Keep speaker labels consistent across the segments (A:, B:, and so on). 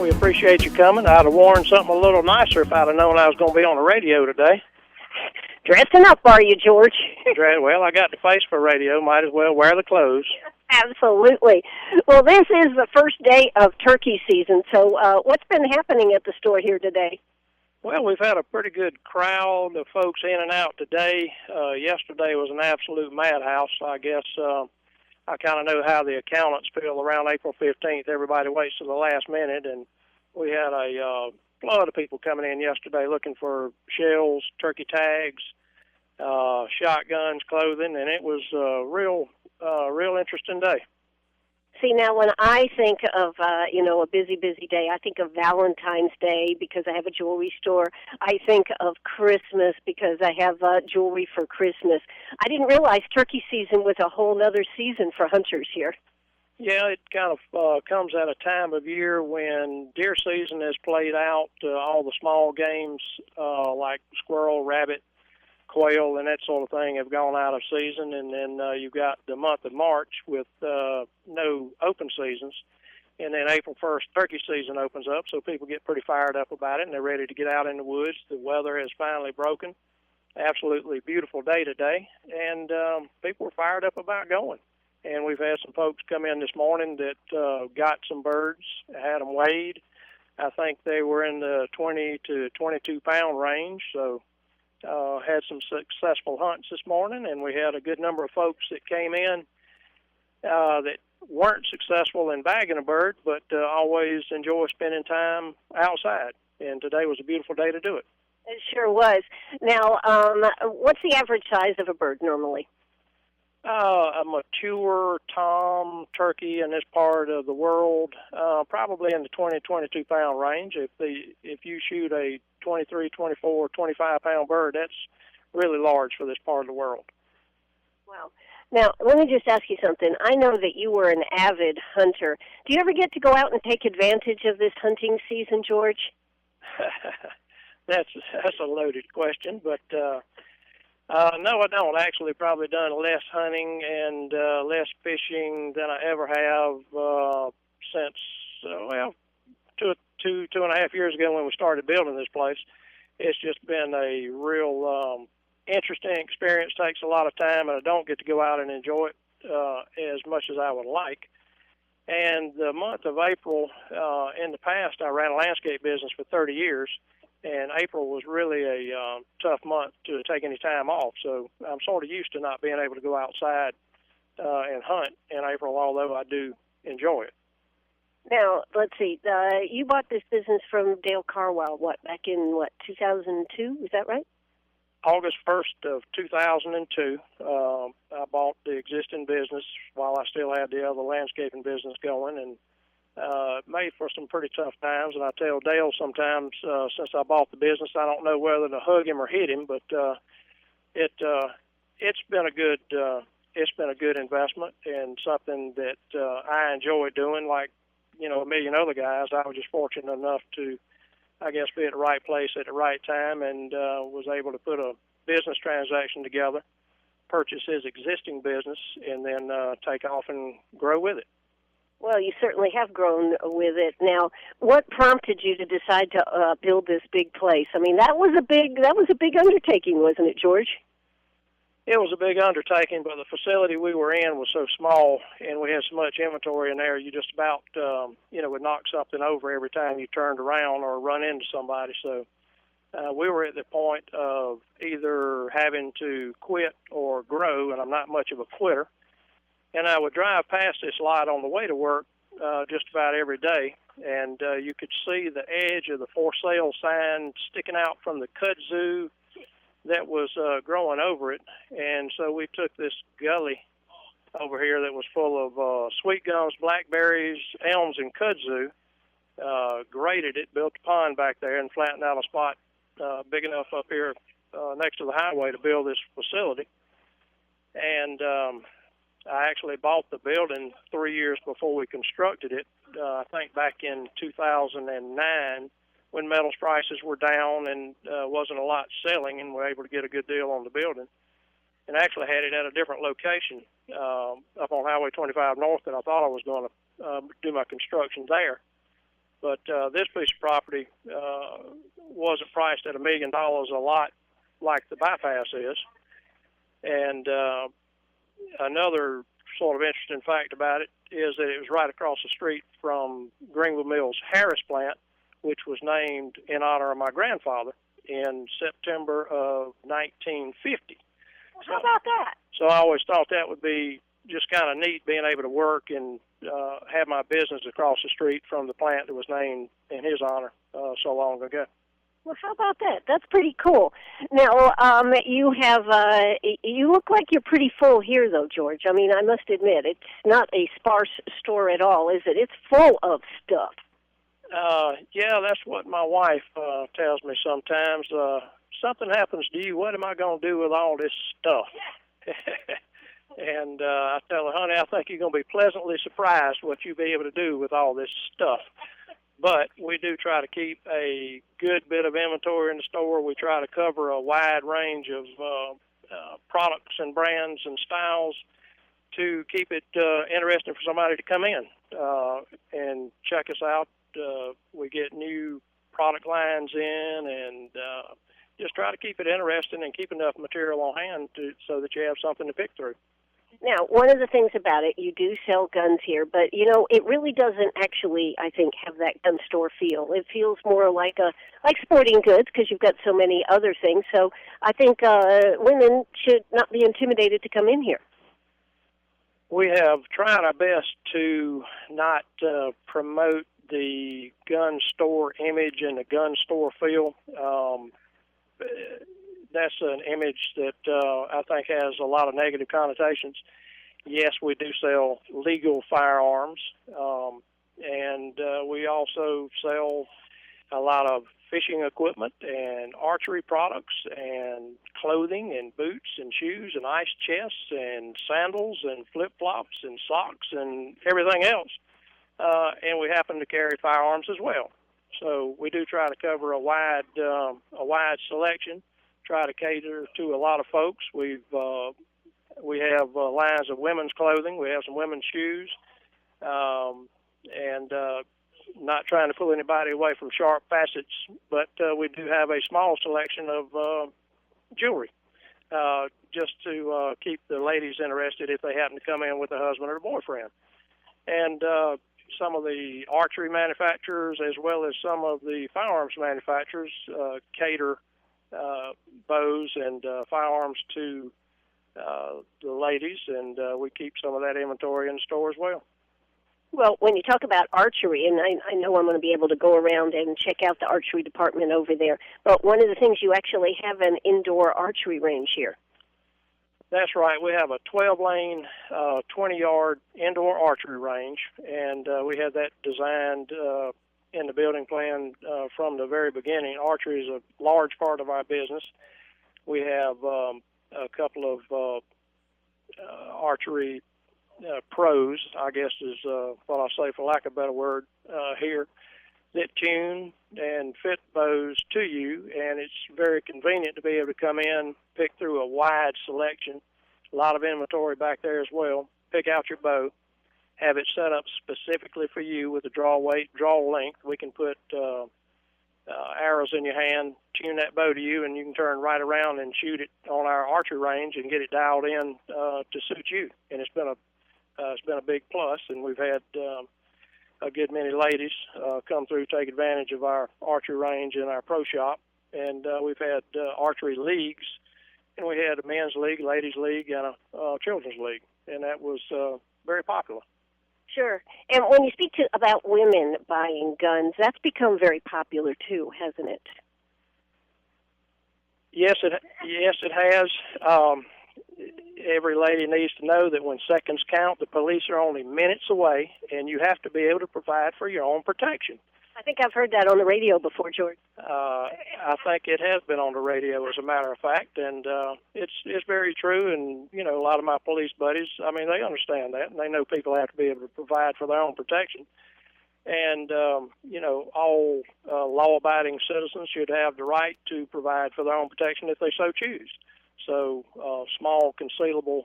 A: we appreciate you coming. I'd have worn something a little nicer if I'd have known I was going to be on the radio today.
B: Dressing up, are you, George?
A: Well, I got the face for radio. Might as well wear the clothes.
B: Absolutely. Well, this is the first day of turkey season, so what's been happening at the store here today?
A: Well, we've had a pretty good crowd of folks in and out today. Yesterday was an absolute madhouse. I guess I kind of know how the accountants feel around April 15th. Everybody waits to the last minute, and we had a flood of people coming in yesterday looking for shells, turkey tags, shotguns, clothing, and it was a real interesting day.
B: See, now when I think of, a busy day, I think of Valentine's Day because I have a jewelry store. I think of Christmas because I have jewelry for Christmas. I didn't realize turkey season was a whole other season for hunters here.
A: Yeah, it kind of comes at a time of year when deer season is played out. All the small games like squirrel, rabbit, quail, and that sort of thing have gone out of season. And then you've got the month of March with no open seasons. And then April 1st, turkey season opens up, so people get pretty fired up about it, and they're ready to get out in the woods. The weather has finally broken. Absolutely beautiful day today, and people are fired up about going. And we've had some folks come in this morning that got some birds, had them weighed. I think they were in the 20 to 22-pound range, so had some successful hunts this morning, and we had a good number of folks that came in that weren't successful in bagging a bird, but always enjoy spending time outside. And today was a beautiful day to do it.
B: It sure was. Now, what's the average size of a bird normally?
A: A mature tom turkey in this part of the world, probably in the 20, 22-pound range. If you shoot a 23, 24, 25-pound bird, that's really large for this part of the world.
B: Wow. Now, let me just ask you something. I know that you were an avid hunter. Do you ever get to go out and take advantage of this hunting season, George?
A: That's a loaded question, but no, I don't. Actually, probably done less hunting and less fishing than I ever have since, two and a half years ago when we started building this place. It's just been a real interesting experience. Takes a lot of time, and I don't get to go out and enjoy it as much as I would like. And the month of April, in the past, I ran a landscape business for 30 years, and April was really a tough month to take any time off. So I'm sort of used to not being able to go outside and hunt in April, although I do enjoy it.
B: Now, let's see. You bought this business from Dale Carwile, back in, 2002? Is that right?
A: August 1st of 2002, I bought the existing business while I still had the other landscaping business going, and made for some pretty tough times. And I tell Dale sometimes, since I bought the business, I don't know whether to hug him or hit him, but it's been a good investment and something that I enjoy doing. Like a million other guys, I was just fortunate enough to, I guess, be at the right place at the right time, and was able to put a business transaction together, purchase his existing business, and then take off and grow with it.
B: Well, you certainly have grown with it. Now, what prompted you to decide to build this big place? I mean, that was a big undertaking, wasn't it, George?
A: It was a big undertaking, but the facility we were in was so small, and we had so much inventory in there, you just about, would knock something over every time you turned around or run into somebody. So we were at the point of either having to quit or grow, and I'm not much of a quitter. And I would drive past this lot on the way to work just about every day, and you could see the edge of the for sale sign sticking out from the kudzu that was growing over it. And so we took this gully over here that was full of sweet gums, blackberries, elms, and kudzu, graded it, built a pond back there, and flattened out a spot big enough up here next to the highway to build this facility. And I actually bought the building 3 years before we constructed it, I think back in 2009, when metals prices were down and wasn't a lot selling, and we were able to get a good deal on the building. And actually had it at a different location up on Highway 25 North than I thought I was going to do my construction there. But this piece of property wasn't priced at $1 million a lot like the bypass is. And another sort of interesting fact about it is that it was right across the street from Greenville Mills Harris plant, which was named in honor of my grandfather in September of 1950.
B: How about that?
A: So I always thought that would be just kind of neat, being able to work and have my business across the street from the plant that was named in his honor so long ago.
B: Well, how about that? That's pretty cool. Now, you have, you look like you're pretty full here, though, George. I mean, I must admit, it's not a sparse store at all, is it? It's full of stuff.
A: Yeah, that's what my wife tells me sometimes. Something happens to you, what am I going to do with all this stuff? And I tell her, honey, I think you're going to be pleasantly surprised what you'll be able to do with all this stuff. But we do try to keep a good bit of inventory in the store. We try to cover a wide range of products and brands and styles to keep it interesting for somebody to come in and check us out. We get new product lines in and just try to keep it interesting and keep enough material on hand so that you have something to pick through.
B: Now, one of the things about it, you do sell guns here, but, you know, it really doesn't actually, I think, have that gun store feel. It feels more like sporting goods because you've got so many other things. So I think women should not be intimidated to come in here.
A: We have tried our best to not promote the gun store image and the gun store feel. That's an image that I think has a lot of negative connotations. Yes, we do sell legal firearms, and we also sell a lot of fishing equipment and archery products and clothing and boots and shoes and ice chests and sandals and flip-flops and socks and everything else. And we happen to carry firearms as well. So we do try to cover a wide selection. Try to cater to a lot of folks. We have lines of women's clothing. We have some women's shoes, and not trying to pull anybody away from sharp facets, but we do have a small selection of jewelry, just to keep the ladies interested if they happen to come in with a husband or a boyfriend. And some of the archery manufacturers, as well as some of the firearms manufacturers, cater bows and firearms to the ladies, and we keep some of that inventory in the store as well.
B: Well, when you talk about archery, and I know I'm going to be able to go around and check out the archery department over there, but one of the things, you actually have an indoor archery range here.
A: That's right. We have a 12-lane, 20-yard indoor archery range, and we had that designed in the building plan from the very beginning. Archery is a large part of our business. We have a couple of archery pros, I guess is what I'll say for lack of a better word, here, that tune and fit bows to you, and it's very convenient to be able to come in, pick through a wide selection, a lot of inventory back there as well, pick out your bow, have it set up specifically for you with a draw weight, draw length. We can put arrows in your hand, tune that bow to you, and you can turn right around and shoot it on our archery range and get it dialed in to suit you. And it's been a big plus, and we've had a good many ladies come through, take advantage of our archery range and our pro shop. And we've had archery leagues, and we had a men's league, ladies league, and a children's league, and that was very popular.
B: Sure. And when you speak about women buying guns, that's become very popular too, hasn't it?
A: Yes, it has. Every lady needs to know that when seconds count, the police are only minutes away, and you have to be able to provide for your own protection.
B: I think I've heard that on the radio before, George.
A: I think it has been on the radio, as a matter of fact, and it's very true. And you know, a lot of my police buddies, I mean, they understand that, and they know people have to be able to provide for their own protection. And you know, all law-abiding citizens should have the right to provide for their own protection if they so choose. So, small concealable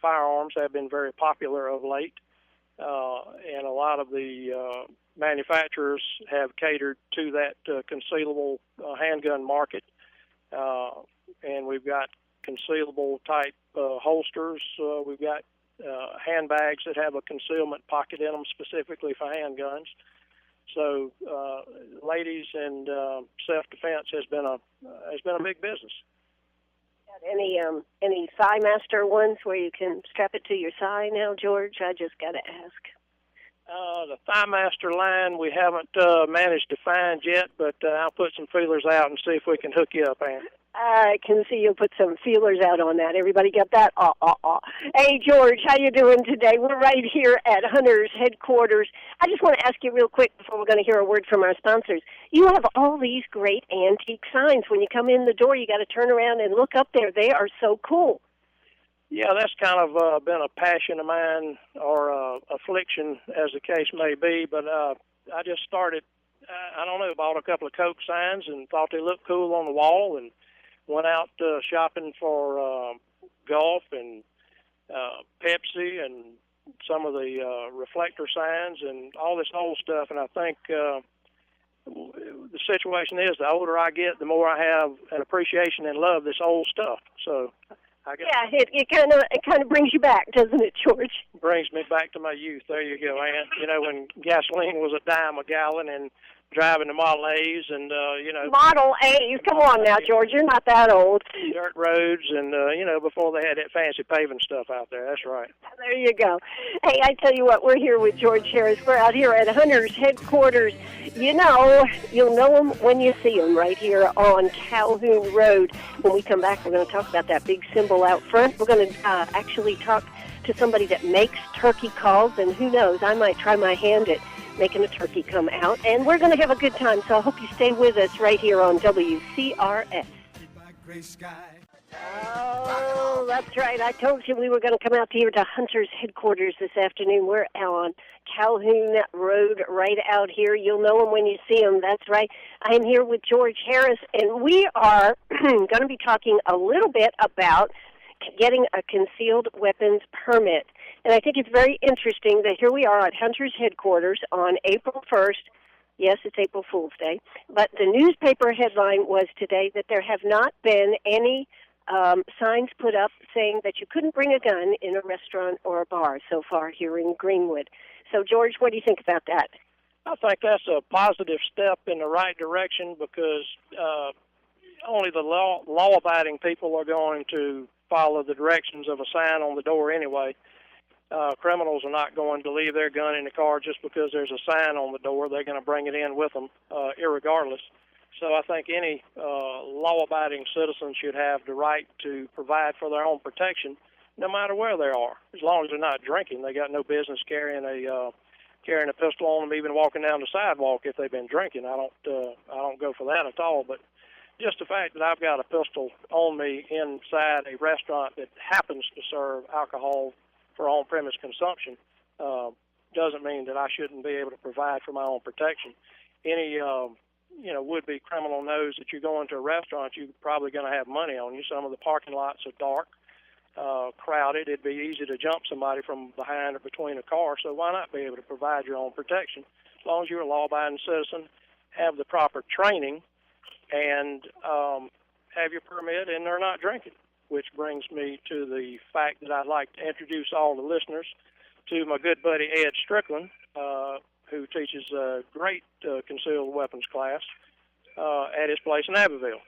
A: firearms have been very popular of late. and a lot of the manufacturers have catered to that concealable handgun market. And we've got concealable type holsters. We've got handbags that have a concealment pocket in them specifically for handguns. So, ladies and self-defense has been a big business.
B: Any thigh master ones where you can strap it to your thigh now, George? I just got to ask.
A: The Thigh Master line we haven't managed to find yet, but I'll put some feelers out and see if we can hook you up, Ann.
B: I can see you put some feelers out on that. Everybody got that? Hey, George, how you doing today? We're right here at Hunter's Headquarters. I just want to ask you real quick before we're going to hear a word from our sponsors. You have all these great antique signs. When you come in the door, you got to turn around and look up there. They are so cool.
A: Yeah, that's kind of been a passion of mine, or affliction, as the case may be. But I just started, bought a couple of Coke signs and thought they looked cool on the wall, and went out shopping for golf and Pepsi and some of the reflector signs and all this old stuff. And I think the situation is, the older I get, the more I have an appreciation and love this old stuff. So I guess
B: it kind of brings you back, doesn't it, George?
A: Brings me back to my youth. There you go, Ann. You know, when gasoline was a dime a gallon, and driving the Model A's and,
B: Model A's? Come on now, George. You're not that old.
A: Dirt roads and, before they had that fancy paving stuff out there. That's right.
B: There you go. Hey, I tell you what, we're here with George Harris. We're out here at Hunter's Headquarters. You know, you'll know them when you see them right here on Calhoun Road. When we come back, we're going to talk about that big symbol out front. We're going to actually talk to somebody that makes turkey calls, and who knows, I might try my hand at making a turkey come out. And we're going to have a good time, so I hope you stay with us right here on WCRS. Oh, that's right. I told you we were going to come out here to Hunter's Headquarters this afternoon. We're on Calhoun Road right out here. You'll know them when you see them. That's right. I'm here with George Harris, and we are going to be talking a little bit about getting a concealed weapons permit. And I think it's very interesting that here we are at Hunter's Headquarters on April 1st. Yes, it's April Fool's Day. But the newspaper headline was today that there have not been any signs put up saying that you couldn't bring a gun in a restaurant or a bar so far here in Greenwood. So, George, what do you think about that?
A: I think that's a positive step in the right direction, because only the law-abiding people are going to follow the directions of a sign on the door anyway. Criminals are not going to leave their gun in the car just because there's a sign on the door. They're going to bring it in with them, irregardless. So I think any law-abiding citizen should have the right to provide for their own protection, no matter where they are. As long as they're not drinking, they got no business carrying a pistol on them, even walking down the sidewalk if they've been drinking. I don't go for that at all. But just the fact that I've got a pistol on me inside a restaurant that happens to serve alcohol for on-premise consumption doesn't mean that I shouldn't be able to provide for my own protection. Any would-be criminal knows that you're going to a restaurant, you're probably going to have money on you. Some of the parking lots are dark, crowded. It'd be easy to jump somebody from behind or between a car, so why not be able to provide your own protection? As long as you're a law-abiding citizen, have the proper training, and have your permit, and they're not drinking. Which brings me to the fact that I'd like to introduce all the listeners to my good buddy Ed Strickland, who teaches a great concealed weapons class at his place in Abbeville.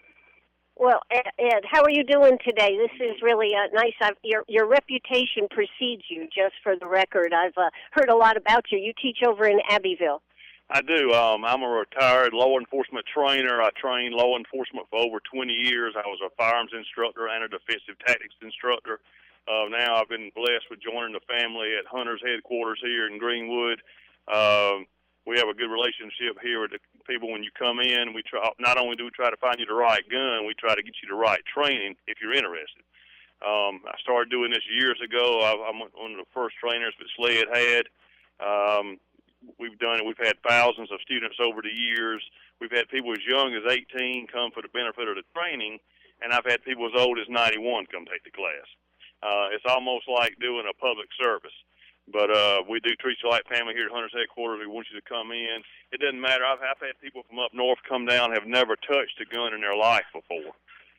B: Well, Ed, how are you doing today? This is really nice. Your reputation precedes you, just for the record. I've heard a lot about you. You teach over in Abbeville.
C: I do. I'm a retired law enforcement trainer. I trained law enforcement for over 20 years. I was a firearms instructor and a defensive tactics instructor. Now I've been blessed with joining the family at Hunter's Headquarters here in Greenwood. We have a good relationship here with the people. When you come in, we try, not only do we try to find you the right gun, we try to get you the right training if you're interested. I started doing this years ago. I'm one of the first trainers that SLED had. We've done it. We've had thousands of students over the years. We've had people as young as 18 come for the benefit of the training, and I've had people as old as 91 come take the class. It's almost like doing a public service. But we do treat you like family here at Hunters Headquarters. We want you to come in. It doesn't matter. I've had people from up north come down have never touched a gun in their life before.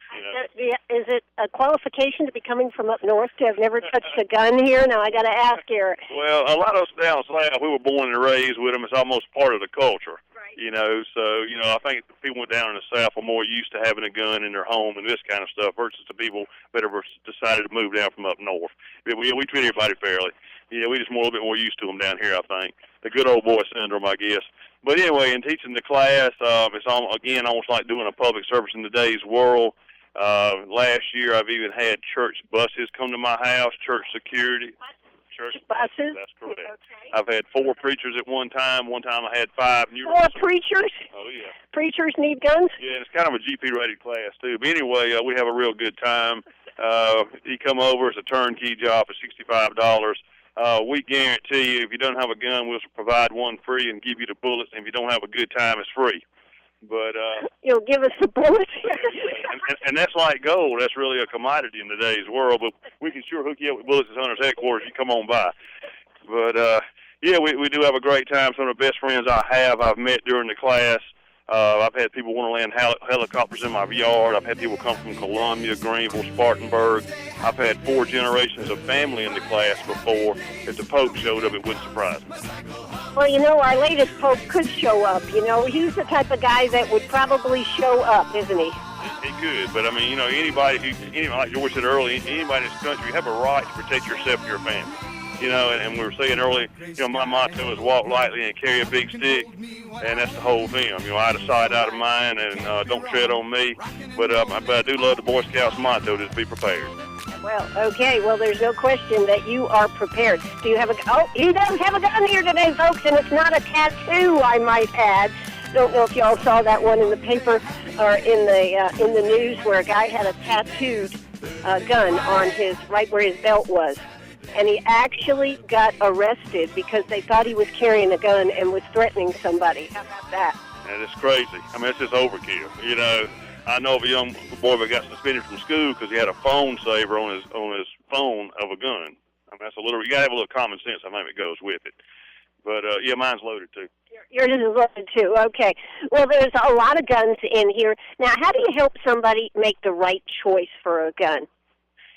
C: You know?
B: Is it a qualification to be coming from up north to have never touched a gun here? Now, I got to ask here.
C: Well, a lot of us down south, we were born and raised with them. It's almost part of the culture.
B: Right.
C: You know, so, you know, I think people down in the south are more used to having a gun in their home and this kind of stuff versus the people that have decided to move down from up north. We treat everybody fairly. Yeah, we just more a little bit more used to them down here, I think. The good old boy syndrome, I guess. But anyway, in teaching the class, it's almost like doing a public service in today's world. Last year, I've even had church buses come to my house, church security. Church
B: buses?
C: That's correct.
B: Okay.
C: I've had 4 preachers at one time. One time I had 5.
B: 4 preachers?
C: Oh, yeah.
B: Preachers need guns?
C: Yeah, and it's kind of a GP-rated class, too. But anyway, we have a real good time. You come over, it's a turnkey job for $65. We guarantee you, if you don't have a gun, we'll provide one free and give you the bullets. And if you don't have a good time, it's free. But
B: you'll give us the bullets.
C: and that's like gold. That's really a commodity in today's world. But we can sure hook you up with bullets at Hunters Headquarters. You come on by. But yeah, we do have a great time. Some of the best friends I've met during the class. I've had people want to land helicopters in my yard. I've had people come from Columbia, Greenville, Spartanburg. I've had 4 generations of family in the class before. If the Pope showed up, it wouldn't surprise me.
B: Well, you know, our latest Pope could show up. You know, he's the type of guy that would probably show up, isn't he?
C: He could, but I mean, you know, anybody like George said earlier, anybody in this country, you have a right to protect yourself and your family. You know, and we were saying earlier, you know, my motto is walk lightly and carry a big stick, and that's the whole thing. You know, out of sight, out of mind, and don't tread on me. But I do love the Boy Scouts motto, just be prepared.
B: Well, okay. Well, there's no question that you are prepared. Do you have a? Oh, he does have a gun here today, folks, and it's not a tattoo, I might add. Don't know if y'all saw that one in the paper or in the news where a guy had a tattooed gun on his right where his belt was. And he actually got arrested because they thought he was carrying a gun and was threatening somebody. How about that?
C: And it's crazy. I mean, it's just overkill. You know, I know of a young boy that got suspended from school because he had a phone saver on his phone of a gun. I mean, that's a little. You gotta have a little common sense. I think it goes with it. But yeah, mine's loaded too.
B: Yours is loaded too. Okay. Well, there's a lot of guns in here. Now, how do you help somebody make the right choice for a gun?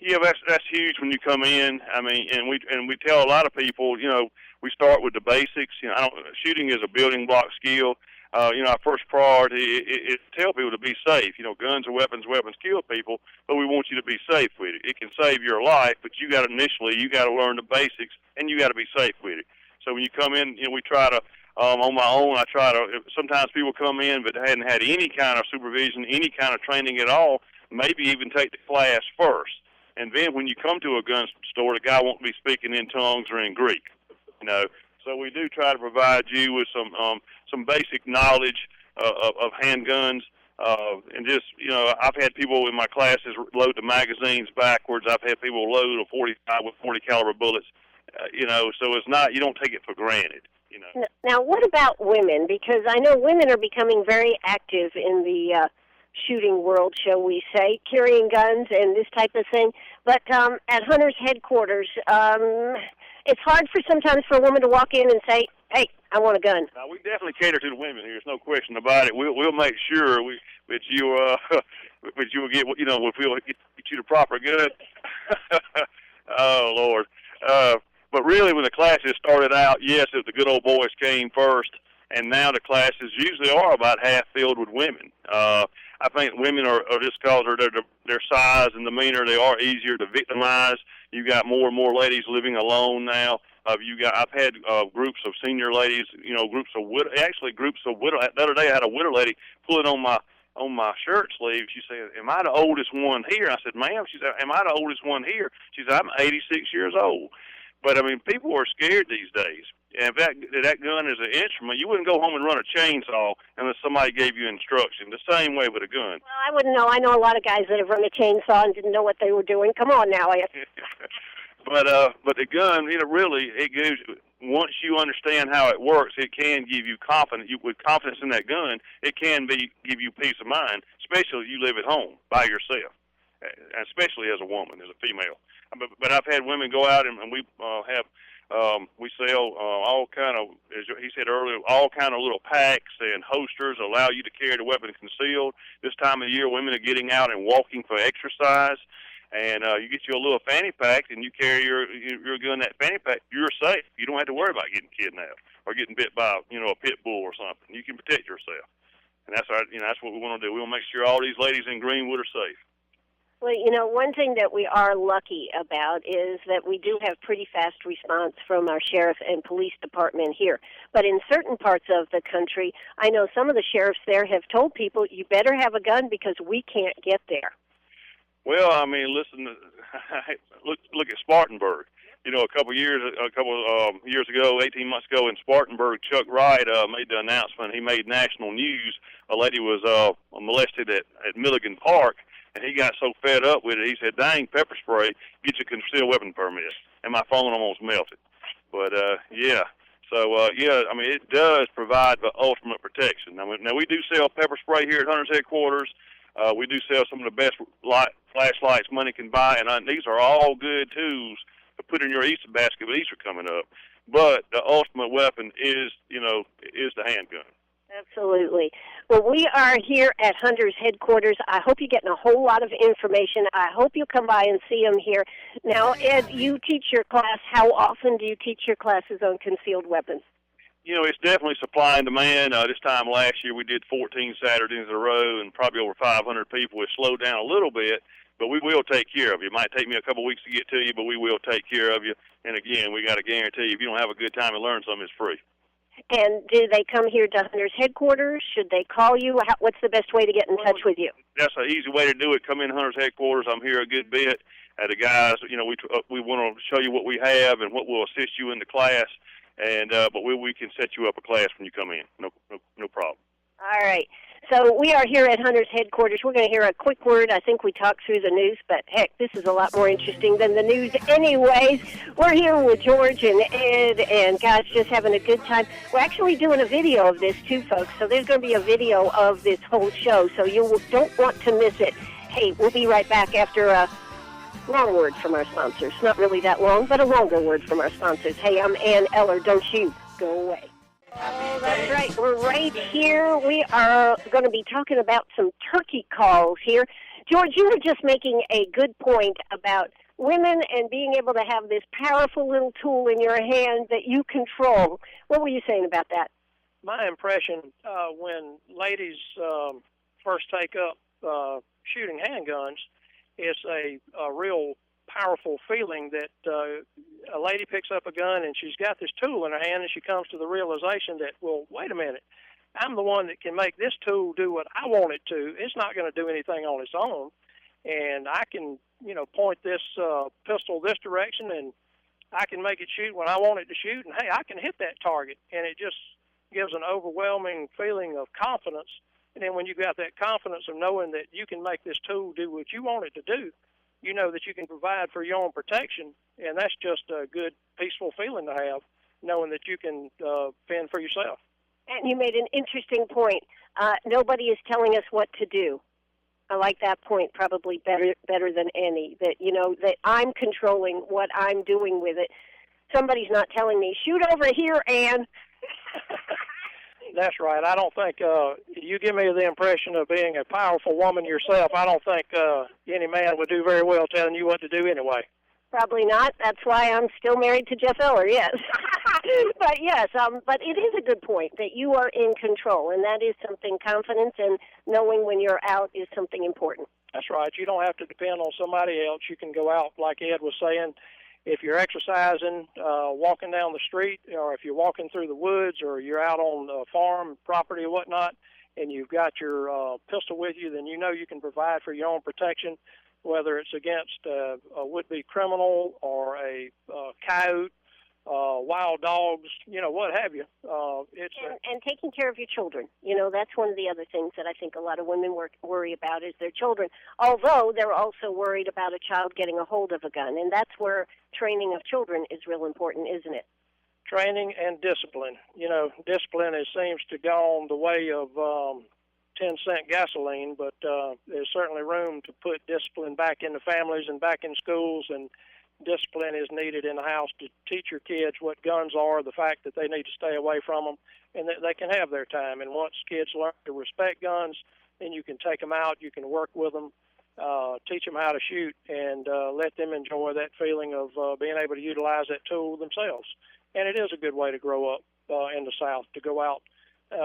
C: Yeah, that's huge when you come in. I mean, and we tell a lot of people, you know, we start with the basics. You know, shooting is a building block skill. You know, our first priority is to tell people to be safe. You know, guns are weapons. Weapons kill people, but we want you to be safe with it. It can save your life, but you got to learn the basics, and you got to be safe with it. So when you come in, you know, we try to. On my own, I try to. Sometimes people come in but hadn't had any kind of supervision, any kind of training at all. Maybe even take the class first. And then when you come to a gun store, the guy won't be speaking in tongues or in Greek, you know. So we do try to provide you with some basic knowledge of handguns. And just, you know, I've had people in my classes load the magazines backwards. I've had people load a 45 with 40 caliber bullets, you know. So it's not, you don't take it for granted, you know.
B: Now, what about women? Because I know women are becoming very active in the shooting world, shall we say, carrying guns and this type of thing. But at Hunters Headquarters, it's hard sometimes for a woman to walk in and say, "Hey, I want a gun."
C: Now, we definitely cater to the women here. There's no question about it. We'll make sure that you will get, you know, if we'll get you the proper gun. Oh Lord. But really, when the classes started out, yes, the good old boys came first, and now the classes usually are about half filled with women. I think women are just because of their size and demeanor, they are easier to victimize. You got more and more ladies living alone now. I've had groups of senior ladies, you know, groups of widow. The other day, I had a widow lady pull it on my shirt sleeve. She said, "Am I the oldest one here?" I said, "Ma'am." She said, "Am I the oldest one here?" She said, "I'm 86 years old." But I mean, people are scared these days. And if that gun is an instrument, you wouldn't go home and run a chainsaw unless somebody gave you instruction. The same way with a gun.
B: Well, I wouldn't know. I know a lot of guys that have run a chainsaw and didn't know what they were doing. Come on now.
C: But the gun, you know, really, it gives. Once you understand how it works, it can give you confidence. With confidence in that gun, it can give you peace of mind, especially if you live at home by yourself, especially as a woman, as a female. But I've had women go out and we have We sell all kind of, as he said earlier, all kind of little packs and holsters allow you to carry the weapon concealed. This time of the year, women are getting out and walking for exercise, and you get you a little fanny pack and you carry your gun in that fanny pack. You're safe. You don't have to worry about getting kidnapped or getting bit by a pit bull or something. You can protect yourself, and that's that's what we want to do. We want to make sure all these ladies in Greenwood are safe.
B: Well, one thing that we are lucky about is that we do have pretty fast response from our sheriff and police department here. But in certain parts of the country, I know some of the sheriffs there have told people, you better have a gun because we can't get there.
C: Well, I mean, listen, look at Spartanburg. A couple years ago, 18 months ago in Spartanburg, Chuck Wright made the announcement. He made national news. A lady was molested at Milligan Park. And he got so fed up with it, he said, dang, pepper spray, get your concealed weapon permit. And my phone almost melted. But, yeah. So, I mean, it does provide the ultimate protection. Now, we do sell pepper spray here at Hunter's Headquarters. We do sell some of the best flashlights money can buy. And these are all good tools to put in your Easter basket with Easter coming up. But the ultimate weapon is the handgun.
B: Absolutely. Well, we are here at Hunter's Headquarters. I hope you're getting a whole lot of information. I hope you'll come by and see them here. Now, Ed, you teach your class. How often do you teach your classes on concealed weapons?
C: It's definitely supply and demand. This time last year we did 14 Saturdays in a row and probably over 500 people. It slowed down a little bit, but we will take care of you. It might take me a couple of weeks to get to you, but we will take care of you. And again, we got to guarantee if you don't have a good time and learn something, it's free.
B: And do they come here to Hunter's Headquarters? Should they call you? What's the best way to get in touch with you?
C: That's an easy way to do it. Come in Hunter's Headquarters. I'm here a good bit. The guys, we want to show you what we have and what will assist you in the class. And but we can set you up a class when you come in. No problem.
B: All right. So we are here at Hunter's Headquarters. We're going to hear a quick word. I think we talked through the news, but heck, this is a lot more interesting than the news anyways. We're here with George and Ed, and guys, just having a good time. We're actually doing a video of this too, folks, so there's going to be a video of this whole show, so you don't want to miss it. Hey, we'll be right back after a long word from our sponsors. Not really that long, but a longer word from our sponsors. Hey, I'm Ann Eller. Don't you go away. Oh, that's right. We're right here. We are going to be talking about some turkey calls here. George, you were just making a good point about women and being able to have this powerful little tool in your hand that you control. What were you saying about that?
A: My impression when ladies first take up shooting handguns, it's a real powerful feeling that a lady picks up a gun and she's got this tool in her hand and she comes to the realization that, well, wait a minute, I'm the one that can make this tool do what I want it to. It's not going to do anything on its own. And I can, point this pistol this direction and I can make it shoot when I want it to shoot. And, hey, I can hit that target. And it just gives an overwhelming feeling of confidence. And then when you got that confidence of knowing that you can make this tool do what you want it to do, you know that you can provide for your own protection, and that's just a good, peaceful feeling to have, knowing that you can fend for yourself.
B: And you made an interesting point. Nobody is telling us what to do. I like that point probably better than any, that, that I'm controlling what I'm doing with it. Somebody's not telling me, shoot over here, Ann.
A: That's right. I don't think you give me the impression of being a powerful woman yourself. I don't think any man would do very well telling you what to do anyway.
B: Probably not. That's why I'm still married to Jeff Eller, yes. But yes, but it is a good point that you are in control, and that is something. Confidence and knowing when you're out is something important.
A: That's right. You don't have to depend on somebody else. You can go out, like Ed was saying. If you're exercising, walking down the street, or if you're walking through the woods, or you're out on the farm property or whatnot, and you've got your pistol with you, then you know you can provide for your own protection, whether it's against a would-be criminal or a coyote, wild dogs, what have you.
B: And taking care of your children. That's one of the other things that I think a lot of women worry about is their children, although they're also worried about a child getting a hold of a gun. And that's where training of children is real important, isn't it?
A: Training and discipline. Discipline seems to go on the way of 10-cent gasoline, but there's certainly room to put discipline back into families and back in schools and discipline is needed in the house to teach your kids what guns are, the fact that they need to stay away from them, and that they can have their time. And once kids learn to respect guns, then you can take them out, you can work with them, teach them how to shoot, and let them enjoy that feeling of being able to utilize that tool themselves. And it is a good way to grow up in the South, to go out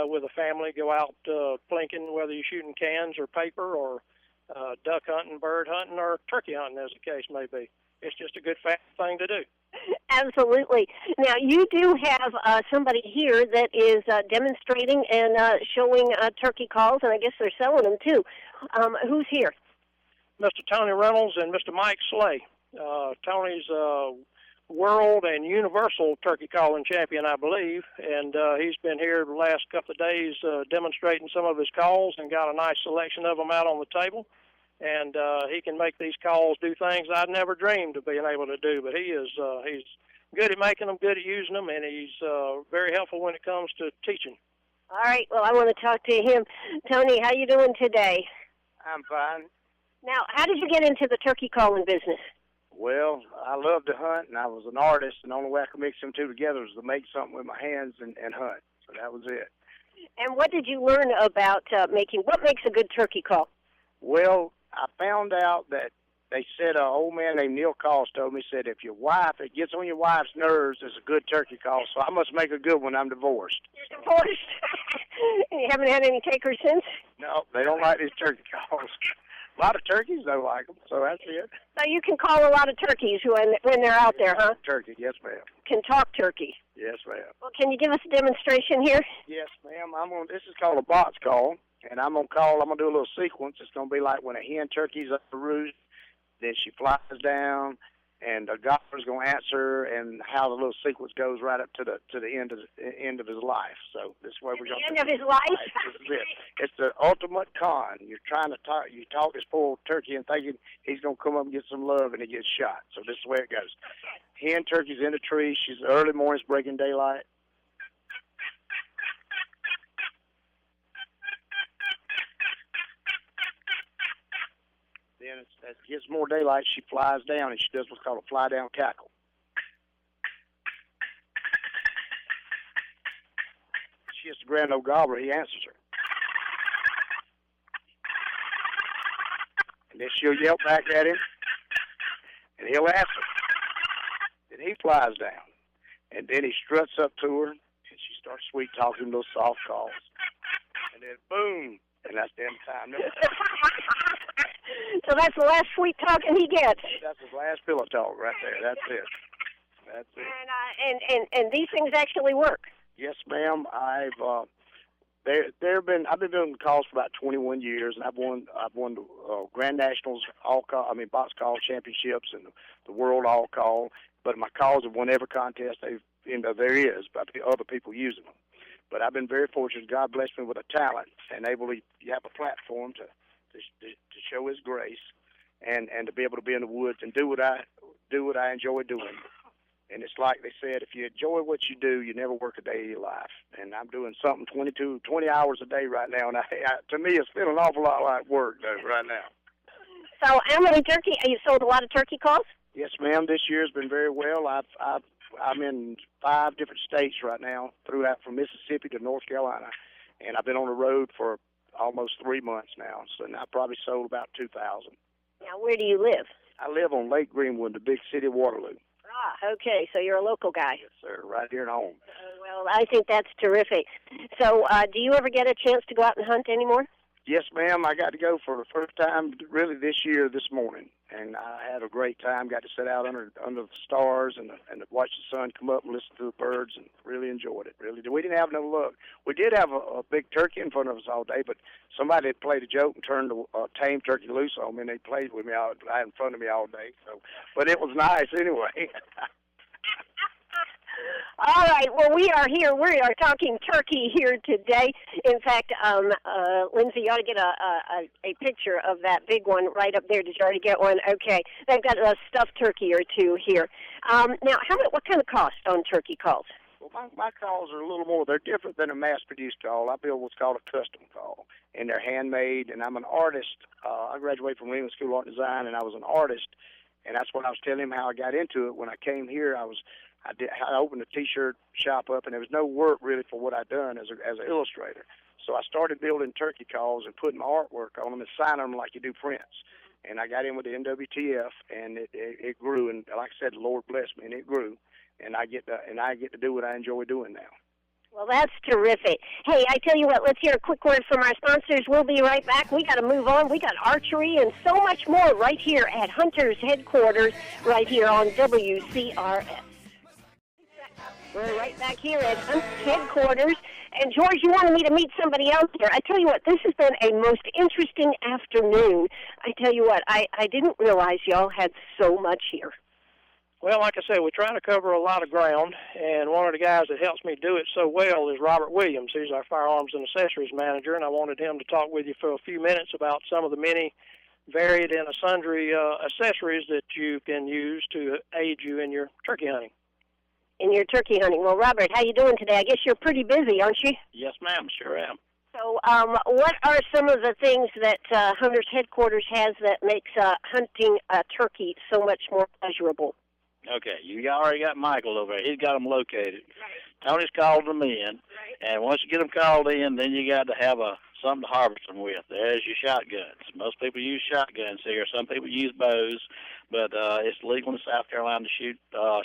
A: with a family, go out plinking, whether you're shooting cans or paper or duck hunting, bird hunting, or turkey hunting, as the case may be. It's just a good thing to do.
B: Absolutely. Now, you do have somebody here that is demonstrating and showing turkey calls, and I guess they're selling them too. Who's here?
A: Mr. Tony Reynolds and Mr. Mike Slay. Tony's world and universal turkey calling champion, I believe, and he's been here the last couple of days demonstrating some of his calls and got a nice selection of them out on the table. And he can make these calls do things I'd never dreamed of being able to do. But he's good at making them, good at using them, and he's very helpful when it comes to teaching.
B: All right. Well, I want to talk to him. Tony, how you doing today?
D: I'm fine.
B: Now, how did you get into the turkey calling business?
D: Well, I love to hunt, and I was an artist, and the only way I could mix them two together was to make something with my hands and hunt. So that was it.
B: And what did you learn about what makes a good turkey call?
D: Well, I found out that they said an old man named Neil Cost told me, said, if it gets on your wife's nerves, it's a good turkey call. So I must make a good one. I'm divorced.
B: You're divorced? You haven't had any takers since?
D: No, they don't like these turkey calls. A lot of turkeys don't like them, so that's it.
B: So you can call a lot of turkeys when they're out there, huh?
D: Turkey, yes, ma'am.
B: Can talk turkey.
D: Yes, ma'am.
B: Well, can you give us a demonstration here?
D: Yes, ma'am. This is called a box call, and I'm going to do a little sequence. It's going to be like when a hen turkey's up the roost, then she flies down, and the gobbler's going to answer, and how the little sequence goes right up to the end of his life. So this way we're going to
B: end of his life.
D: This is it. It's the ultimate con. You're trying to talk. You talk this poor turkey and thinking he's going to come up and get some love, and he gets shot. So this is the way it goes. Hen turkey's in the tree. She's early morning, it's breaking daylight. Then as it gets more daylight, she flies down, and she does what's called a fly-down cackle. She hits the grand old gobbler, he answers her. And then she'll yell back at him, and he'll answer. Then he flies down, and then he struts up to her, and she starts sweet-talking those soft calls. And then, boom, and that's the end of time.
B: So that's the last sweet talking he gets.
D: That's his last pillow talk right there. That's it. That's it.
B: And these things actually work.
D: Yes, ma'am. I've been doing calls for about 21 years, and I've won the Grand Nationals box call championships and the World All Call. But my calls have won every contest there is by other people using them. But I've been very fortunate. God blessed me with a talent and able to have a platform to show His grace, and to be able to be in the woods and do what I enjoy doing. And it's like they said, if you enjoy what you do, you never work a day of your life. And I'm doing something 20 hours a day right now, and to me, it's feeling an awful lot like work though right now.
B: So, how many you sold a lot of turkey calls?
D: Yes, ma'am. This year's been very well. I'm in 5 different states right now, throughout from Mississippi to North Carolina, and I've been on the road for almost 3 months now, so I probably sold about 2,000.
B: Now, where do you live?
D: I live on Lake Greenwood, the big city of Waterloo.
B: Ah, okay, so you're a local guy.
D: Yes, sir, right here at home.
B: Well, I think that's terrific. So, do you ever get a chance to go out and hunt anymore?
D: Yes, ma'am. I got to go for the first time really this morning, and I had a great time. Got to sit out under the stars and watch the sun come up and listen to the birds, and really enjoyed it. Really, we didn't have no luck. We did have a big turkey in front of us all day, but somebody had played a joke and turned a tame turkey loose on me, and they played with me out in front of me all day. So, but it was nice anyway.
B: All right. Well, we are here. We are talking turkey here today. In fact, Lindsay, you ought to get a picture of that big one right up there. Did you already get one? Okay. They've got a stuffed turkey or two here. Now, what kind of cost on turkey calls?
D: Well, my calls are a little more. They're different than a mass-produced call. I build what's called a custom call, and they're handmade. And I'm an artist. I graduated from England School of Art and Design, and I was an artist. And that's what I was telling him how I got into it. When I came here, I opened a T-shirt shop up, and there was no work really for what I'd done as an illustrator. So I started building turkey calls and putting my artwork on them and signing them like you do prints. And I got in with the NWTF, and it grew. And like I said, the Lord blessed me, and it grew. And I get to do what I enjoy doing now.
B: Well, that's terrific. Hey, I tell you what, let's hear a quick word from our sponsors. We'll be right back. We got to move on. We got archery and so much more right here at Hunter's Headquarters, right here on WCRS. We're right back here at Hunter's Headquarters. And, George, you wanted me to meet somebody else here. I tell you what, this has been a most interesting afternoon. I tell you what, I didn't realize y'all had so much here.
A: Well, like I said, we try to cover a lot of ground, and one of the guys that helps me do it so well is Robert Williams. He's our firearms and accessories manager, and I wanted him to talk with you for a few minutes about some of the many varied and sundry accessories that you can use to aid you in your turkey hunting.
B: In your turkey hunting. Well, Robert, how you doing today? I guess you're pretty busy, aren't you?
E: Yes, ma'am, sure am.
B: So what are some of the things that Hunter's Headquarters has that makes hunting a turkey so much more pleasurable?
E: Okay, you already got Michael over there. He's got them located. Right. Tony's called them in. Right. And once you get them called in, then you got to have something to harvest them with. There's your shotguns. Most people use shotguns here. Some people use bows, but it's legal in South Carolina to shoot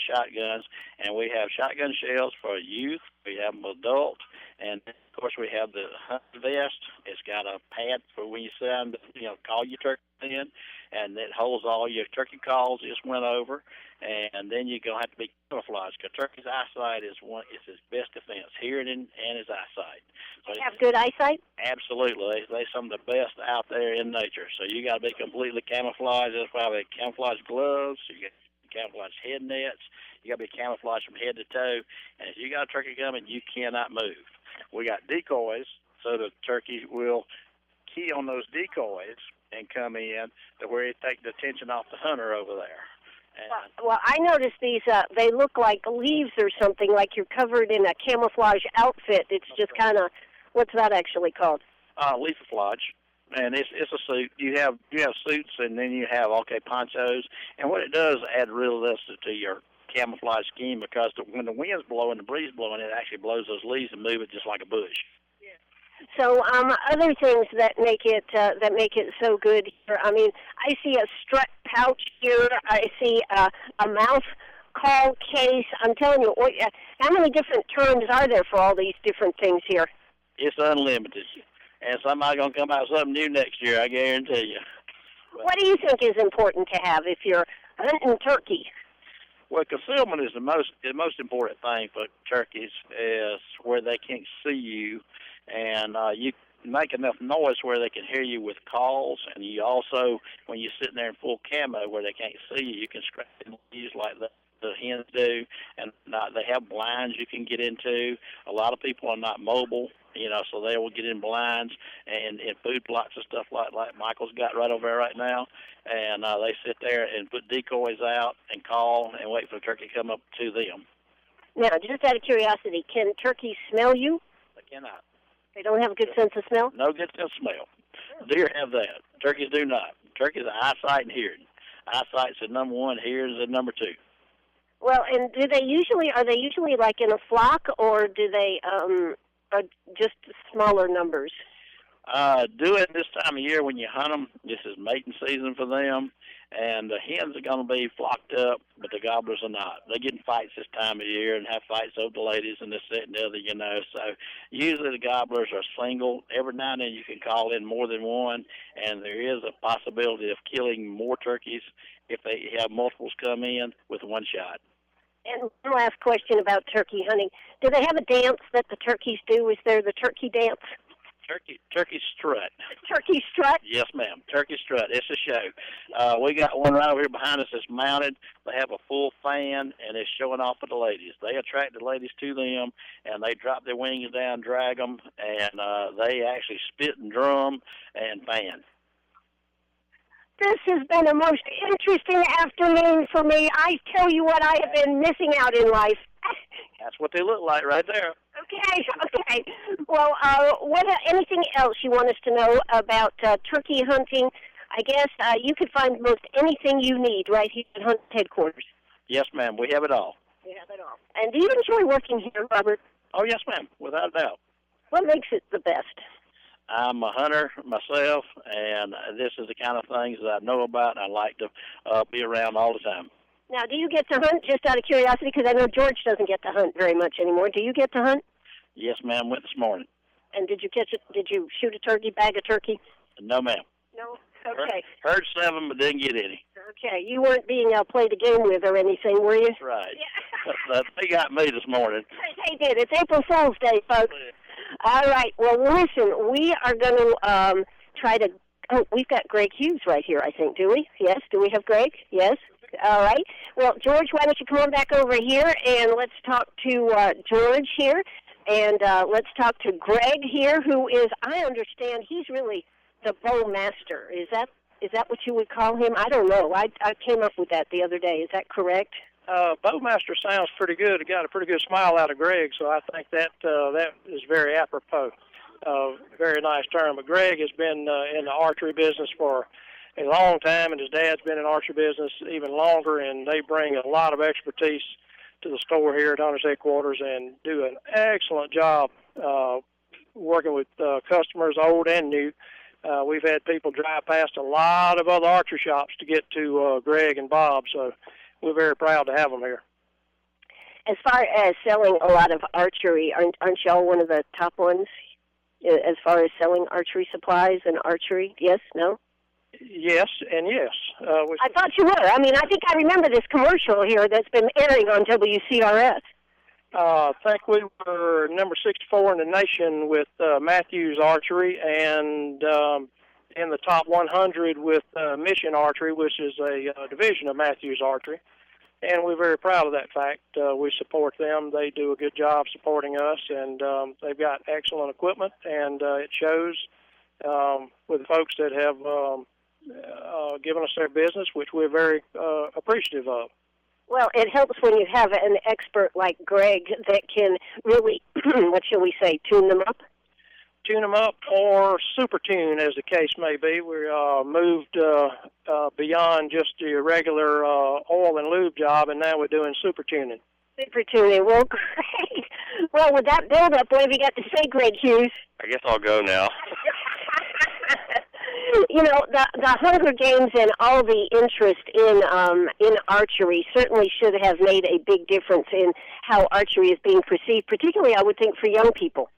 E: shotguns. And we have shotgun shells for youth. We have them adult. And, of course, we have the hunt vest. It's got a pad for when you sit down to, call your turkey in. And it holds all your turkey calls just went over. And then you're going to have to be camouflaged, because turkey's eyesight is his best defense, hearing and his eyesight. So
B: have good eyesight?
E: Absolutely. They're some of the best out there in nature. So you got to be completely camouflaged. That's why they camouflage gloves. You get camouflage head nets. You got to be camouflaged from head to toe. And if you got a turkey coming, you cannot move. We got decoys, so the turkey will key on those decoys and come in to where it takes the attention off the hunter over there.
B: Well, I noticed these, they look like leaves or something, like you're covered in a camouflage outfit. It's just kind of, what's that actually called?
E: Leafage. And it's a suit. You have suits, and then you have, ponchos. And what it does, add realism to your camouflage scheme, because when the wind's blowing, the breeze blowing, it actually blows those leaves and move it just like a bush.
B: So other things that make it so good here. I mean, I see a strut pouch here. I see a mouth call case. I'm telling you, how many different terms are there for all these different things here?
E: It's unlimited, and somebody's gonna come out with something new next year, I guarantee you.
B: What do you think is important to have if you're hunting turkey?
E: Well, concealment is the most important thing for turkeys, is where they can't see you. And you make enough noise where they can hear you with calls, and you also, when you're sitting there in full camo where they can't see you, you can scratch the leaves like the hens do, and they have blinds you can get into. A lot of people are not mobile, so they will get in blinds and in food plots and stuff like Michael's got right over there right now, and they sit there and put decoys out and call and wait for the turkey to come up to them.
B: Now, just out of curiosity, can turkeys smell you?
E: They cannot.
B: They don't have a good sense of smell?
E: No good sense of smell. Deer have that. Turkeys do not. Turkeys are eyesight and hearing. Eyesight's the number one, hearing is the number two.
B: Well, and are they usually like in a flock, or do they are just smaller numbers?
E: Do it this time of year when you hunt them. This is mating season for them, and the hens are going to be flocked up, but the gobblers are not. They get in fights this time of year and have fights over the ladies and this, that, and the other, So usually the gobblers are single. Every now and then you can call in more than one, and there is a possibility of killing more turkeys if they have multiples come in with one shot.
B: And one last question about turkey hunting. Do they have a dance that the turkeys do? Is there the turkey dance?
E: Turkey strut.
B: Turkey strut?
E: Yes, ma'am. Turkey strut. It's a show. We got one right over here behind us that's mounted. They have a full fan, and it's showing off for the ladies. They attract the ladies to them, and they drop their wings down, drag them, and they actually spit and drum and fan.
B: This has been a most interesting afternoon for me. I tell you what, I have been missing out in life.
E: That's what they look like right there.
B: Okay. Well, anything else you want us to know about turkey hunting, I guess you can find most anything you need right here at Hunt Headquarters.
E: Yes, ma'am. We have it all.
B: We have it all. And do you enjoy working here, Robert?
E: Oh, yes, ma'am. Without a doubt.
B: What makes it the best?
E: I'm a hunter myself, and this is the kind of things that I know about, and I like to be around all the time.
B: Now, do you get to hunt, just out of curiosity, because I know George doesn't get to hunt very much anymore. Do you get to hunt?
E: Yes, ma'am. Went this morning.
B: And did you catch it? Did you shoot a turkey, bag a turkey?
E: No, ma'am.
B: No? Okay.
E: Heard 7, but didn't get any.
B: Okay. You weren't being played a game with or anything, were you?
E: That's right. Yeah. They got me this morning.
B: They did. It's April Fool's Day, folks. All right. Well, listen, we are going to try to... Oh, we've got Greg Hughes right here, I think. Do we? Yes. Do we have Greg? Yes. All right. Well, George, why don't you come on back over here, and let's talk to George here, and let's talk to Greg here, who is, I understand, he's really the bow master. Is that what you would call him? I don't know. I came up with that the other day. Is that correct?
A: Bowmaster sounds pretty good. It got a pretty good smile out of Greg, so I think that is very apropos. Very nice term. But Greg has been in the archery business for a long time, and his dad's been in archery business even longer, and they bring a lot of expertise to the store here at Hunters Headquarters and do an excellent job working with customers, old and new. We've had people drive past a lot of other archery shops to get to Greg and Bob, so we're very proud to have them here.
B: As far as selling a lot of archery, aren't y'all one of the top ones as far as selling archery supplies and archery? Yes? No?
A: Yes, and yes.
B: I thought you were. I mean, I think I remember this commercial here that's been airing on WCRS.
A: I think we were number 64 in the nation with Matthews Archery, and in the top 100 with Mission Archery, which is a division of Matthews Archery. And we're very proud of that fact. We support them. They do a good job supporting us, and they've got excellent equipment, and it shows with folks that have given us their business, which we're very appreciative of.
B: Well, it helps when you have an expert like Greg that can really, what shall we say, tune them up?
A: Tune them up or super tune, as the case may be. We moved beyond just the regular oil and lube job, and now we're doing super tuning.
B: Super tuning. Well, great. Well, with that build-up, what have you got to say, Greg Hughes?
C: I guess I'll go now.
B: You know, the Hunger Games and all the interest in archery certainly should have made a big difference in how archery is being perceived, particularly, I would think, for young people.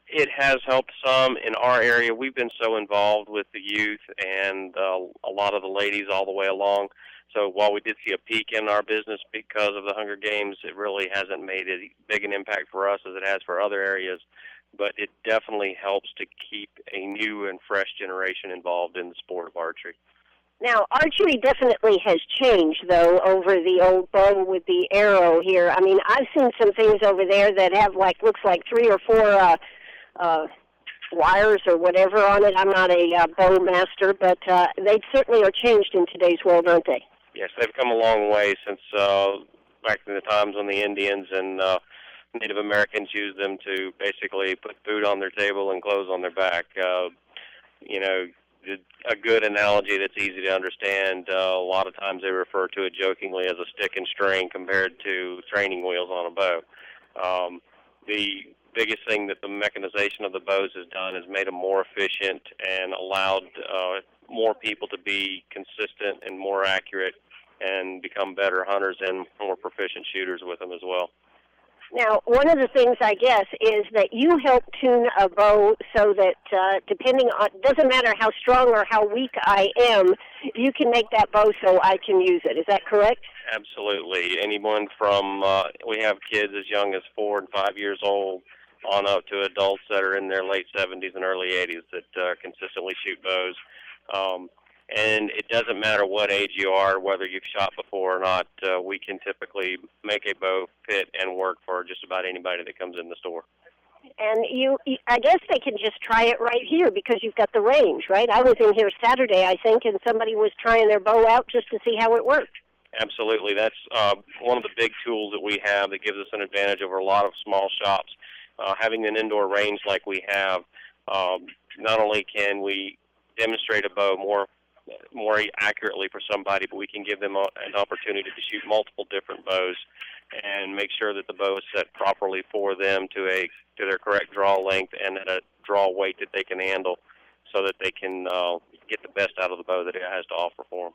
F: It has helped some in our area. We've been so involved with the youth and a lot of the ladies all the way along. So while we did see a peak in our business because of the Hunger Games, it really hasn't made as big an impact for us as it has for other areas. But it definitely helps to keep a new and fresh generation involved in the sport of archery.
B: Now, archery definitely has changed, though, over the old bow with the arrow here. I mean, I've seen some things over there that have, looks like 3 or 4 wires or whatever on it. I'm not a bow master, but they certainly are changed in today's world, aren't they?
F: Yes, they've come a long way since back in the times when the Indians and Native Americans used them to basically put food on their table and clothes on their back. A good analogy that's easy to understand, a lot of times they refer to it jokingly as a stick and string compared to training wheels on a bow. The biggest thing that the mechanization of the bows has done is made them more efficient and allowed more people to be consistent and more accurate and become better hunters and more proficient shooters with them as well.
B: Now, one of the things, I guess, is that you help tune a bow so that depending on, doesn't matter how strong or how weak I am, you can make that bow so I can use it. Is that correct?
F: Absolutely. Anyone from, we have kids as young as 4 and 5 years old on up to adults that are in their late 70s and early 80s that consistently shoot bows. And it doesn't matter what age you are, whether you've shot before or not, we can typically make a bow fit and work for just about anybody that comes in the store.
B: And I guess they can just try it right here because you've got the range, right? I was in here Saturday, I think, and somebody was trying their bow out just to see how it worked.
F: Absolutely. That's one of the big tools that we have that gives us an advantage over a lot of small shops. Having an indoor range like we have, not only can we demonstrate a bow more more accurately for somebody, but we can give them an opportunity to shoot multiple different bows and make sure that the bow is set properly for them to their correct draw length and at a draw weight that they can handle, so that they can get the best out of the bow that it has to offer for them.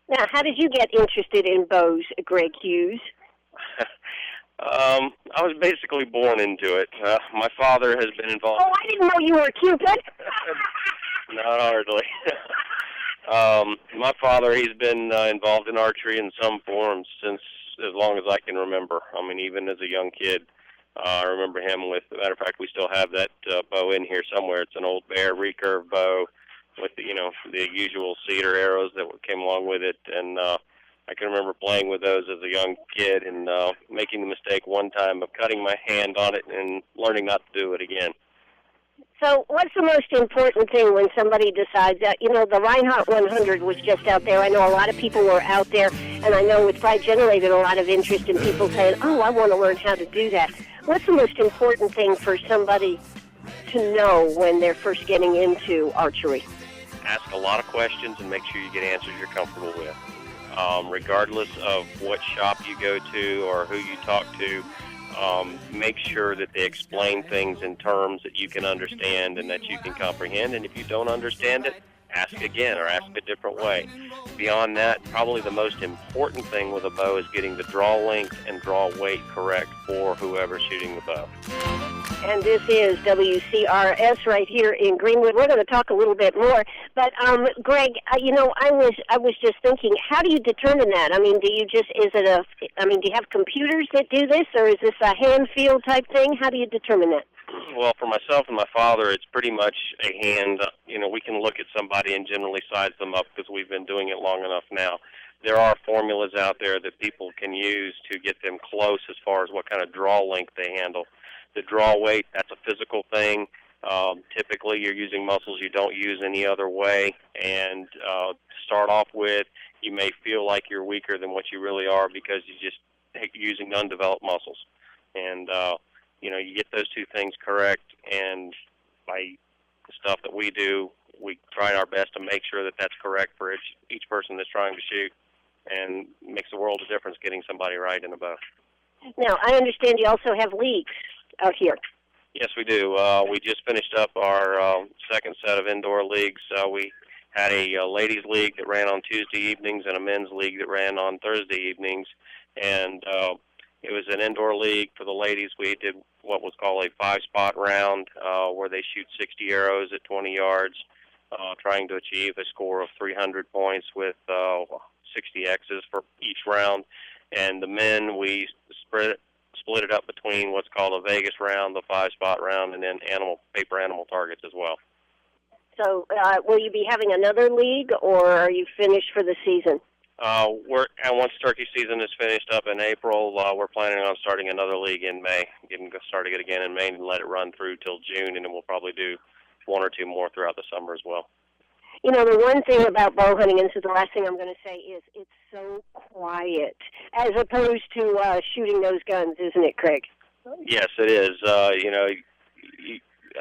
B: Now, how did you get interested in bows, Greg Hughes?
F: I was basically born into it. My father has been involved.
B: Oh, I didn't know you were a Cupid.
F: Not hardly. My father, he's been involved in archery in some form since as long as I can remember. I mean, even as a young kid, I remember him with, as a matter of fact, we still have that bow in here somewhere. It's an old Bear recurve bow with the usual cedar arrows that came along with it, and I can remember playing with those as a young kid and making the mistake one time of cutting my hand on it and learning not to do it again.
B: So what's the most important thing when somebody decides that, the Reinhardt 100 was just out there. I know a lot of people were out there, and I know it's probably generated a lot of interest in people saying, oh, I want to learn how to do that. What's the most important thing for somebody to know when they're first getting into archery?
F: Ask a lot of questions and make sure you get answers you're comfortable with. Regardless of what shop you go to or who you talk to, make sure that they explain things in terms that you can understand and that you can comprehend. And if you don't understand it, ask again or ask a different way. Beyond that, probably the most important thing with a bow is getting the draw length and draw weight correct for whoever's shooting the bow.
B: And this is WCRS right here in Greenwood. We're going to talk a little bit more, but Greg, I was just thinking, how do you determine that? I mean, do you have computers that do this, or is this a hand feel type thing? How do you determine that?
F: Well, for myself and my father, it's pretty much a hand. We can look at somebody and generally size them up because we've been doing it long enough now. There are formulas out there that people can use to get them close as far as what kind of draw length they handle. The draw weight, that's a physical thing. Typically, you're using muscles you don't use any other way. And to start off with, you may feel like you're weaker than what you really are because you're just using undeveloped muscles. And you get those two things correct, and by the stuff that we do, we try our best to make sure that that's correct for each person that's trying to shoot, and makes a world of difference getting somebody right in a bow.
B: Now, I understand you also have leagues out here.
F: Yes, we do. We just finished up our second set of indoor leagues. We had a ladies' league that ran on Tuesday evenings and a men's league that ran on Thursday evenings, and it was an indoor league. For the ladies, we did what was called a 5-spot round, where they shoot 60 arrows at 20 yards, trying to achieve a score of 300 points with 60 X's for each round. And the men, we split it up between what's called a Vegas round, the 5-spot round, and then paper animal targets as well. So
B: will you be having another league, or are you finished for the season?
F: Once turkey season is finished up in April, we're planning on starting another league in May. Starting it again in May and let it run through till June, and then we'll probably do one or two more throughout the summer as well.
B: The one thing about bow hunting, and this is the last thing I'm going to say, is it's so quiet as opposed to shooting those guns, isn't it, Craig?
F: Yes, it is.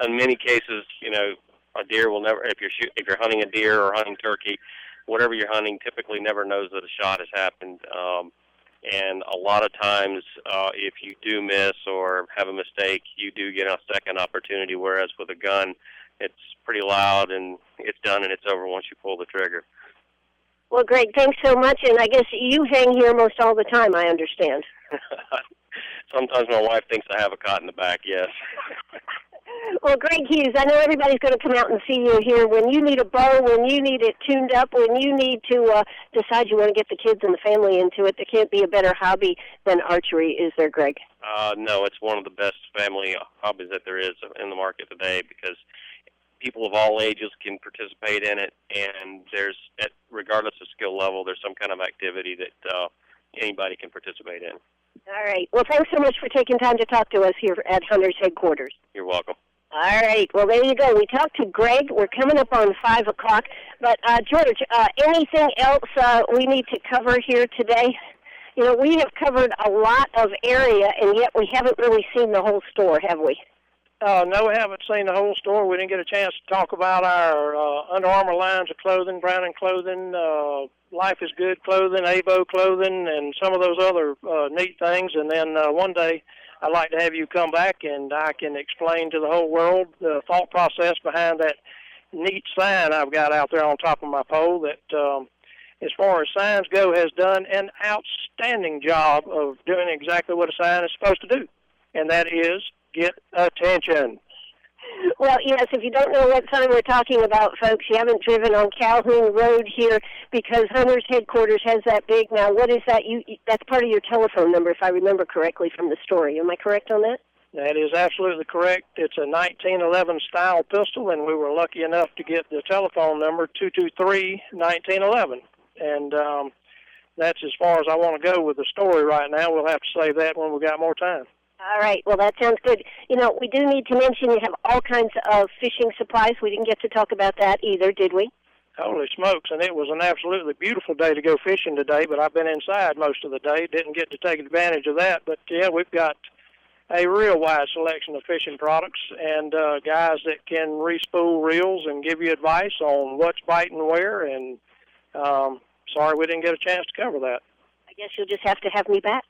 F: In many cases, a deer will never, if you're hunting a deer or hunting turkey, whatever you're hunting typically never knows that a shot has happened. And a lot of times, if you do miss or have a mistake, you do get a second opportunity, whereas with a gun, it's pretty loud and it's done and it's over once you pull the trigger.
B: Well, Greg, thanks so much, and I guess you hang here most all the time, I understand.
F: Sometimes my wife thinks I have a cot in the back, yes.
B: Well, Greg Hughes, I know everybody's going to come out and see you here. When you need a bow, when you need it tuned up, when you need to decide you want to get the kids and the family into it, there can't be a better hobby than archery, is there, Greg?
F: No, it's one of the best family hobbies that there is in the market today, because people of all ages can participate in it, and regardless of skill level, there's some kind of activity that anybody can participate in.
B: All right. Well, thanks so much for taking time to talk to us here at Hunter's Headquarters.
F: You're welcome.
B: All right. Well, there you go. We talked to Greg. We're coming up on 5 o'clock. But, George, anything else we need to cover here today? We have covered a lot of area, and yet we haven't really seen the whole store, have we?
A: No, we haven't seen the whole store. We didn't get a chance to talk about our Under Armour lines of clothing, Browning clothing, Life is Good clothing, Avo clothing, and some of those other neat things. And then one day I'd like to have you come back and I can explain to the whole world the thought process behind that neat sign I've got out there on top of my pole that, as far as signs go, has done an outstanding job of doing exactly what a sign is supposed to do, and that is get attention.
B: Well, yes, if you don't know what sign we're talking about, folks, you haven't driven on Calhoun Road here because Hunter's Headquarters has that big. Now, what is that? That's part of your telephone number, if I remember correctly from the story. Am I correct on that?
A: That is absolutely correct. It's a 1911 style pistol, and we were lucky enough to get the telephone number 223-1911. And that's as far as I want to go with the story right now. We'll have to save that when we got more time.
B: All right. Well, that sounds good. You know, we do need to mention you have all kinds of fishing supplies. We didn't get to talk about that either, did we?
A: Holy smokes, and it was an absolutely beautiful day to go fishing today, but I've been inside most of the day. Didn't get to take advantage of that. But, yeah, we've got a real wide selection of fishing products and guys that can respool reels and give you advice on what's biting where. And sorry we didn't get a chance to cover that.
B: I guess you'll just have to have me back.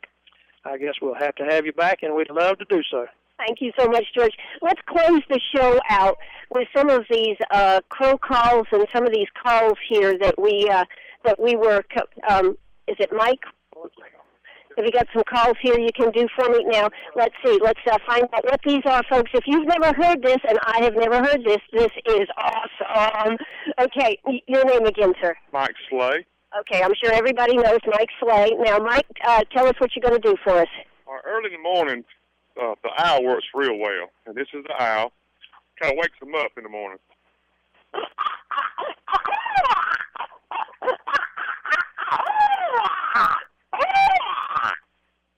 A: I guess we'll have to have you back, and we'd love to do so.
B: Thank you so much, George. Let's close the show out with some of these crow calls and some of these calls here that we were. Is it Mike? Have you got some calls here you can do for me? Now, let's see. Let's find out what these are, folks. If you've never heard this, and I have never heard this, this is awesome. Okay, your name again, sir?
C: Mike Slay.
B: Okay, I'm sure everybody knows Mike Slay. Now, Mike, tell us what you're going to do for us.
C: Early in the morning, the owl works real well. And this is the owl. Kind of wakes them up in the morning.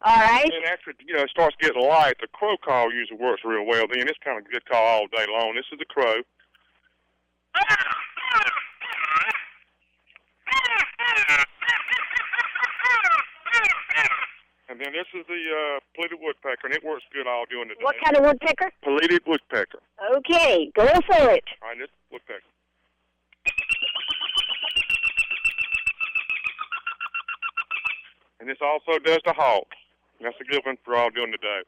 B: All right.
C: And after it starts getting light, the crow call usually works real well. Then it's kind of a good call all day long. This is the crow. And then this is the pleated woodpecker, and it works good all during the day.
B: What kind of woodpecker?
C: Pleated woodpecker.
B: Okay, go for it.
C: All right, this woodpecker. And this also does the hawk. That's a good one for all during the day.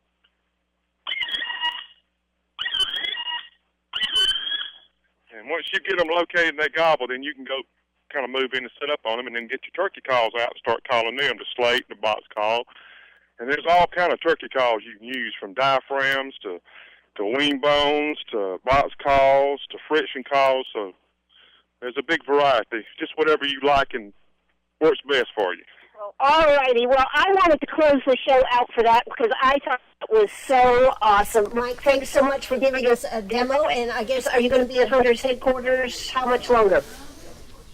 C: And once you get them located and they gobble, then you can go kind of move in and set up on them and then get your turkey calls out and start calling them, the slate, the box call. And there's all kind of turkey calls you can use, from diaphragms to wing bones to box calls to friction calls. So there's a big variety. Just whatever you like and works best for you.
B: All righty. Well, I wanted to close the show out for that because I thought it was so awesome. Mike, thanks so much for giving us a demo. And I guess, are you going to be at Hunter's Headquarters how much longer?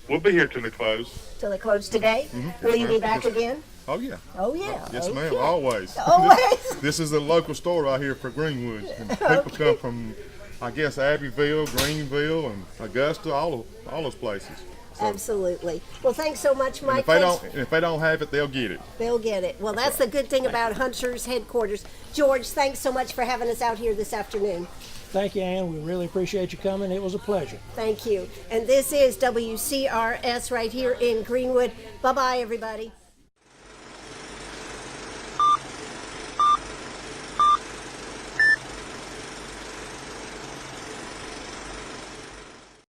C: We'll be here till they close.
B: Till they close today?
C: Mm-hmm.
B: Will you be back again?
G: Oh, yeah.
B: Oh, yeah.
G: Yes,
B: okay.
G: ma'am, always.
B: Always?
G: This is a local store right here for Greenwood. And people come from, I guess, Abbeville, Greenville, and Augusta, all those places. So,
B: absolutely. Well, thanks so much, Mike.
G: If they don't have it, they'll get it.
B: They'll get it. Well, that's the good thing about Hunter's Headquarters. George, thanks so much for having us out here this afternoon.
H: Thank you, Ann. We really appreciate you coming. It was a pleasure.
B: Thank you. And this is WCRS right here in Greenwood. Bye-bye, everybody.